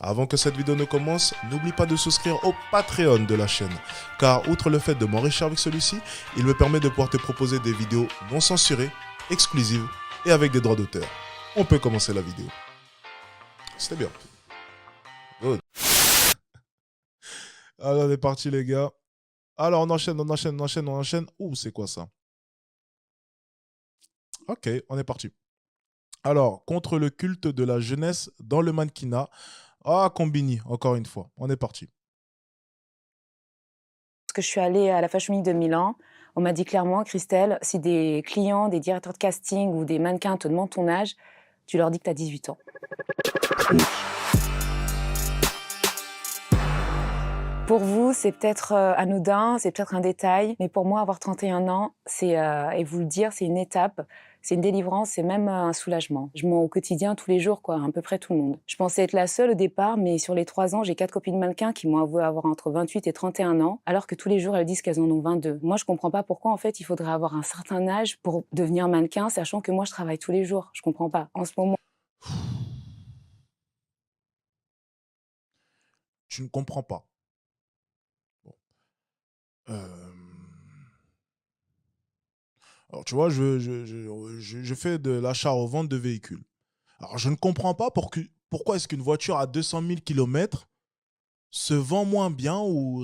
Avant que cette vidéo ne commence, n'oublie pas de souscrire au Patreon de la chaîne, car outre le fait de m'enrichir avec celui-ci, il me permet de pouvoir te proposer des vidéos non censurées, exclusives et avec des droits d'auteur. On peut commencer la vidéo. C'était bien. Good. Alors on est parti les gars. Alors on enchaîne. Ouh, c'est quoi ça? Ok, on est parti. Alors, contre le culte de la jeunesse dans le mannequinat. Ah, Combini, encore une fois. On est parti. Parce que je suis allée à la Fashion Week de Milan, on m'a dit clairement, Christelle, si des clients, des directeurs de casting ou des mannequins te demandent ton âge, tu leur dis que tu as 18 ans. Pour vous, c'est peut-être anodin, c'est peut-être un détail, mais pour moi, avoir 31 ans, et vous le dire, c'est une étape, c'est une délivrance, c'est même un soulagement. Je mens au quotidien, tous les jours, quoi, à peu près tout le monde. Je pensais être la seule au départ, mais sur les 3 ans, j'ai 4 copines mannequins qui m'ont avoué avoir entre 28 et 31 ans, alors que tous les jours, elles disent qu'elles en ont 22. Moi, je comprends pas pourquoi, en fait, il faudrait avoir un certain âge pour devenir mannequin, sachant que moi, je travaille tous les jours. Je comprends pas. En ce moment, Tu ne comprends pas. Bon. Euh, Alors, tu vois, je fais de l'achat-revente de véhicules. Alors, je ne comprends pas pourquoi est-ce qu'une voiture à 200 000 km se vend moins bien ou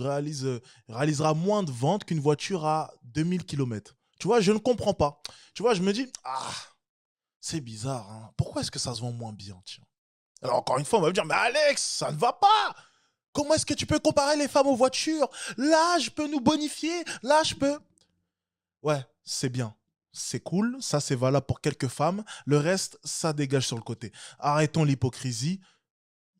réalisera moins de ventes qu'une voiture à 2000 km. Tu vois, je ne comprends pas. Tu vois, je me dis, ah, c'est bizarre, hein. Pourquoi est-ce que ça se vend moins bien, tiens? Alors, encore une fois, on va me dire, mais Alex, ça ne va pas! Comment est-ce que tu peux comparer les femmes aux voitures? Là, je peux nous bonifier. Là, je peux. Ouais, c'est bien. C'est cool. Ça, c'est valable pour quelques femmes. Le reste, ça dégage sur le côté. Arrêtons l'hypocrisie.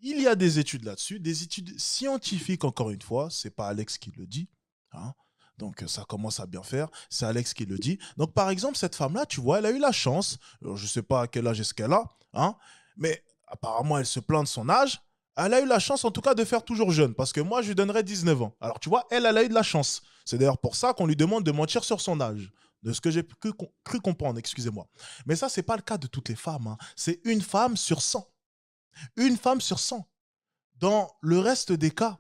Il y a des études là-dessus, des études scientifiques, encore une fois. C'est pas Alex qui le dit, hein. Donc, ça commence à bien faire. C'est Alex qui le dit. Donc, par exemple, cette femme-là, tu vois, elle a eu la chance. Alors, je sais pas à quel âge est-ce qu'elle a, hein, mais apparemment, elle se plaint de son âge. Elle a eu la chance, en tout cas, de faire toujours jeune. Parce que moi, je lui donnerais 19 ans. Alors, tu vois, elle a eu de la chance. C'est d'ailleurs pour ça qu'on lui demande de mentir sur son âge. De ce que j'ai cru comprendre, excusez-moi. Mais ça, c'est pas le cas de toutes les femmes, hein. C'est une femme sur 100. Une femme sur 100. Dans le reste des cas,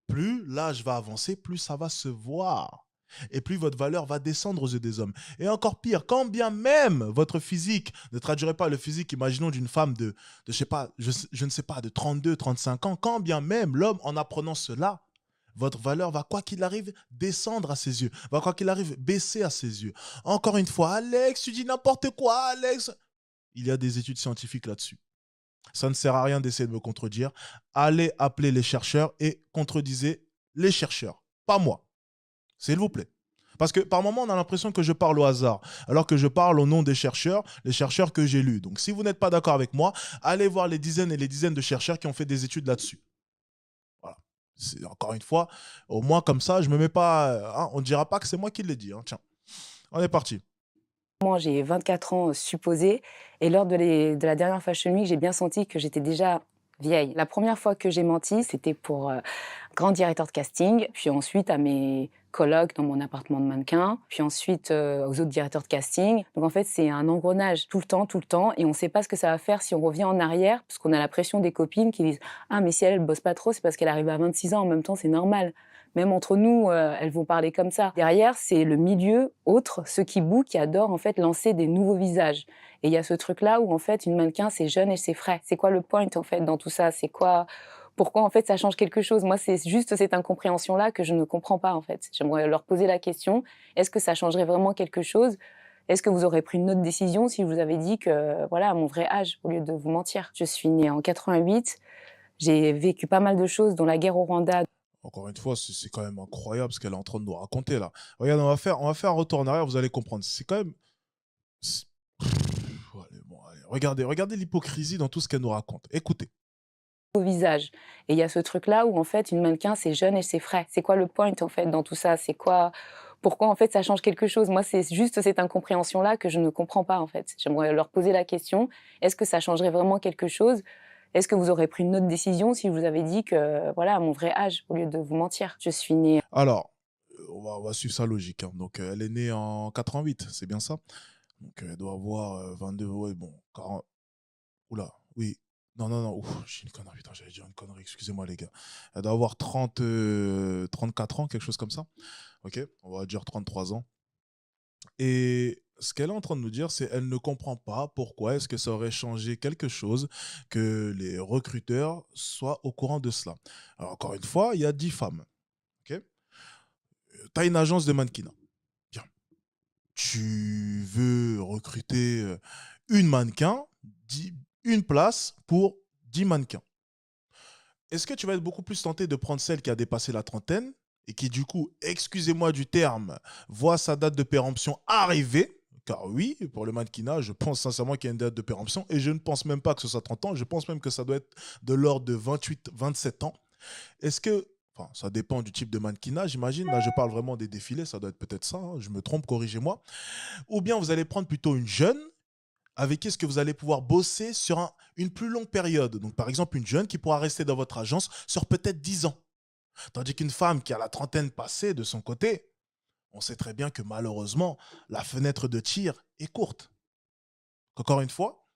plus l'âge va avancer, plus ça va se voir. Et plus votre valeur va descendre aux yeux des hommes. Et encore pire, quand bien même votre physique ne traduirait pas le physique, imaginons, d'une femme je sais pas, je ne sais pas, de 32, 35 ans, quand bien même l'homme, en apprenant cela, votre valeur va, quoi qu'il arrive, descendre à ses yeux, va, quoi qu'il arrive, baisser à ses yeux. Encore une fois, Alex, tu dis n'importe quoi, Alex. Il y a des études scientifiques là-dessus. Ça ne sert à rien d'essayer de me contredire. Allez appeler les chercheurs et contredisez les chercheurs, pas moi, s'il vous plaît. Parce que par moment, on a l'impression que je parle au hasard, alors que je parle au nom des chercheurs, les chercheurs que j'ai lus. Donc si vous n'êtes pas d'accord avec moi, allez voir les dizaines et les dizaines de chercheurs qui ont fait des études là-dessus. Voilà. Encore une fois, au moins comme ça, je me mets pas, hein, on ne dira pas que c'est moi qui l'ai dit, hein. Tiens, on est parti. moi, j'ai 24 ans supposés, et lors de la dernière Fashion Week, j'ai bien senti que j'étais déjà vieille. La première fois que j'ai menti, c'était pour grand directeur de casting, puis ensuite à mes colocs dans mon appartement de mannequin, puis ensuite aux autres directeurs de casting. Donc en fait, c'est un engrenage tout le temps, et on ne sait pas ce que ça va faire si on revient en arrière, parce qu'on a la pression des copines qui disent « Ah, mais si elle ne bosse pas trop, c'est parce qu'elle arrive à 26 ans, en même temps, c'est normal ». Même entre nous, elles vont parler comme ça. Derrière, c'est le milieu autre, ceux qui bookent, qui adorent en fait lancer des nouveaux visages. Et il y a ce truc-là où en fait, une mannequin, c'est jeune et c'est frais. C'est quoi le point en fait dans tout ça? C'est quoi? Pourquoi en fait ça change quelque chose? Moi, c'est juste cette incompréhension-là que je ne comprends pas en fait. J'aimerais leur poser la question, est-ce que ça changerait vraiment quelque chose? Est-ce que vous aurez pris une autre décision si je vous avais dit que, voilà, à mon vrai âge, au lieu de vous mentir? Je suis née en 88, j'ai vécu pas mal de choses, dont la guerre au Rwanda. Encore une fois, c'est quand même incroyable ce qu'elle est en train de nous raconter là. Regarde, on va faire un retour en arrière, vous allez comprendre. C'est quand même. Allez, bon, allez. Regardez l'hypocrisie dans tout ce qu'elle nous raconte. Écoutez. Au visage. Et il y a ce truc-là où en fait une mannequin c'est jeune et c'est frais. C'est quoi le point en fait dans tout ça? C'est quoi? Pourquoi en fait ça change quelque chose? Moi c'est juste cette incompréhension-là que je ne comprends pas en fait. J'aimerais leur poser la question, est-ce que ça changerait vraiment quelque chose? Est-ce que vous aurez pris une autre décision si je vous avais dit que, voilà, à mon vrai âge, au lieu de vous mentir? Je suis née Alors, on va suivre sa logique, hein. Donc, elle est née en 88, c'est bien ça? Donc, elle doit avoir 22, ouais, bon, 40. Oula, oui. Non, non, non, ouf, j'ai une connerie, putain, j'allais dire une connerie, excusez-moi les gars. Elle doit avoir 34 ans, quelque chose comme ça. Ok, on va dire 33 ans. Et ce qu'elle est en train de nous dire, c'est elle ne comprend pas pourquoi est-ce que ça aurait changé quelque chose que les recruteurs soient au courant de cela. Alors encore une fois, il y a 10 femmes. Ok, tu as une agence de mannequinat. Bien. Tu veux recruter une mannequin, 10 une place pour 10 mannequins. Est-ce que tu vas être beaucoup plus tenté de prendre celle qui a dépassé la trentaine et qui, du coup, excusez-moi du terme, voit sa date de péremption arriver? Car oui, pour le mannequinat, je pense sincèrement qu'il y a une date de péremption et je ne pense même pas que ce soit 30 ans, je pense même que ça doit être de l'ordre de 28, 27 ans. Est-ce que, enfin, ça dépend du type de mannequinat, j'imagine. Là, je parle vraiment des défilés, ça doit être peut-être ça, hein, je me trompe, corrigez-moi. Ou bien vous allez prendre plutôt une jeune avec qui est-ce que vous allez pouvoir bosser sur une plus longue période. Donc, par exemple, une jeune qui pourra rester dans votre agence sur peut-être 10 ans. Tandis qu'une femme qui a la trentaine passée de son côté, on sait très bien que malheureusement, la fenêtre de tir est courte. Encore une fois,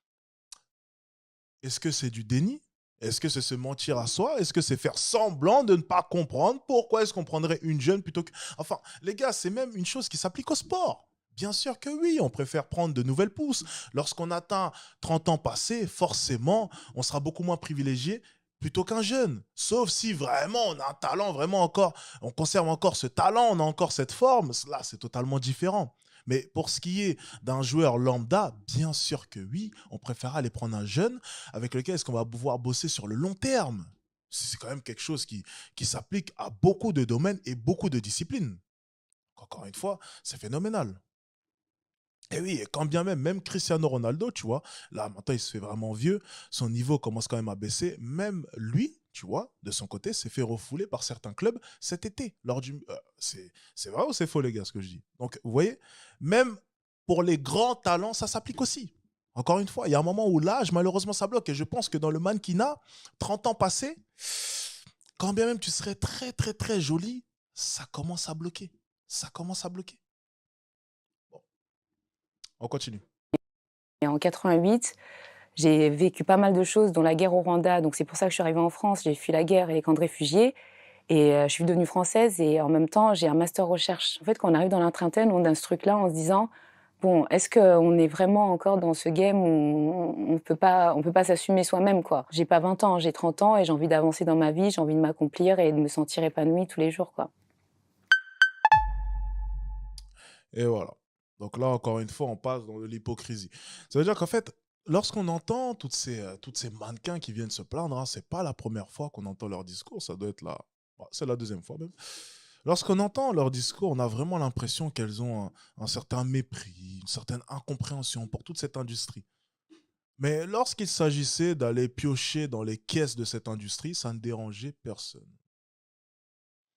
est-ce que c'est du déni? Est-ce que c'est se mentir à soi? Est-ce que c'est faire semblant de ne pas comprendre? Pourquoi est-ce qu'on prendrait une jeune plutôt que... Enfin, les gars, c'est même une chose qui s'applique au sport. Bien sûr que oui, on préfère prendre de nouvelles pousses. Lorsqu'on atteint 30 ans passés, forcément, on sera beaucoup moins privilégié plutôt qu'un jeune. Sauf si vraiment on a un talent, vraiment encore, on conserve encore ce talent, on a encore cette forme. Là, c'est totalement différent. Mais pour ce qui est d'un joueur lambda, bien sûr que oui, on préfère aller prendre un jeune avec lequel est-ce qu'on va pouvoir bosser sur le long terme. C'est quand même quelque chose qui s'applique à beaucoup de domaines et beaucoup de disciplines. Encore une fois, c'est phénoménal. Et oui, et quand bien même, même Cristiano Ronaldo, tu vois, là maintenant il se fait vraiment vieux, son niveau commence quand même à baisser. Même lui, tu vois, de son côté, s'est fait refouler par certains clubs cet été. C'est vrai ou c'est faux, les gars, ce que je dis? Donc, vous voyez, même pour les grands talents, ça s'applique aussi. Encore une fois, il y a un moment où l'âge, malheureusement, ça bloque. Et je pense que dans le mannequinat, 30 ans passés, quand bien même tu serais très, très, très joli, ça commence à bloquer. Ça commence à bloquer. Bon, on continue. Et en 88, j'ai vécu pas mal de choses, dont la guerre au Rwanda. Donc c'est pour ça que je suis arrivée en France. J'ai fui la guerre et les camps de réfugiés. Et je suis devenue française et en même temps, j'ai un master recherche. En fait, quand on arrive dans la trentaine, on a ce truc-là en se disant, bon, est-ce qu'on est vraiment encore dans ce game où on peut pas s'assumer soi-même, quoi. J'ai pas 20 ans, j'ai 30 ans et j'ai envie d'avancer dans ma vie, j'ai envie de m'accomplir et de me sentir épanouie tous les jours, quoi. Et voilà. Donc là, encore une fois, on passe dans de l'hypocrisie. Ça veut dire qu'en fait, lorsqu'on entend toutes ces mannequins qui viennent se plaindre, hein, c'est pas la première fois qu'on entend leur discours, ça doit être là. C'est la deuxième fois même. Lorsqu'on entend leur discours, on a vraiment l'impression qu'elles ont un certain mépris, une certaine incompréhension pour toute cette industrie. Mais lorsqu'il s'agissait d'aller piocher dans les caisses de cette industrie, ça ne dérangeait personne.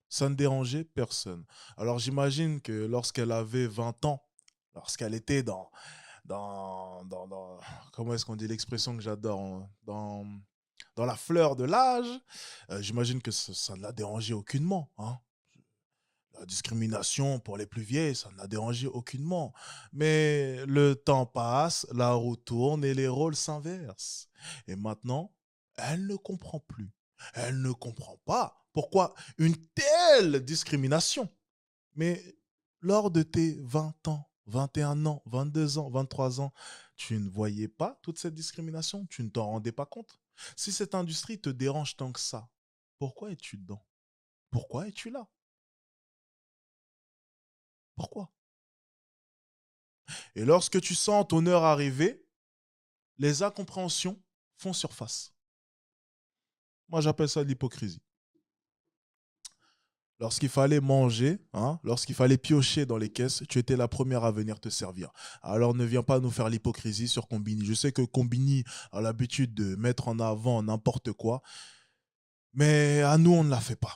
Ça ne dérangeait personne. Alors j'imagine que lorsqu'elle avait 20 ans, lorsqu'elle était comment est-ce qu'on dit l'expression que j'adore, hein, dans la fleur de l'âge, j'imagine que ça ne l'a dérangé aucunement, hein. La discrimination pour les plus vieilles, ça ne l'a dérangé aucunement. Mais le temps passe, la roue tourne et les rôles s'inversent. Et maintenant, elle ne comprend plus. Elle ne comprend pas pourquoi une telle discrimination. Mais lors de tes 20 ans, 21 ans, 22 ans, 23 ans, tu ne voyais pas toute cette discrimination? Tu ne t'en rendais pas compte? Si cette industrie te dérange tant que ça, pourquoi es-tu dedans? Pourquoi es-tu là? Pourquoi? Et lorsque tu sens ton heure arriver, les incompréhensions font surface. Moi, j'appelle ça de l'hypocrisie. Lorsqu'il fallait manger, hein, lorsqu'il fallait piocher dans les caisses, tu étais la première à venir te servir. Alors ne viens pas nous faire l'hypocrisie sur Combini. Je sais que Combini a l'habitude de mettre en avant n'importe quoi, mais à nous, on ne la fait pas.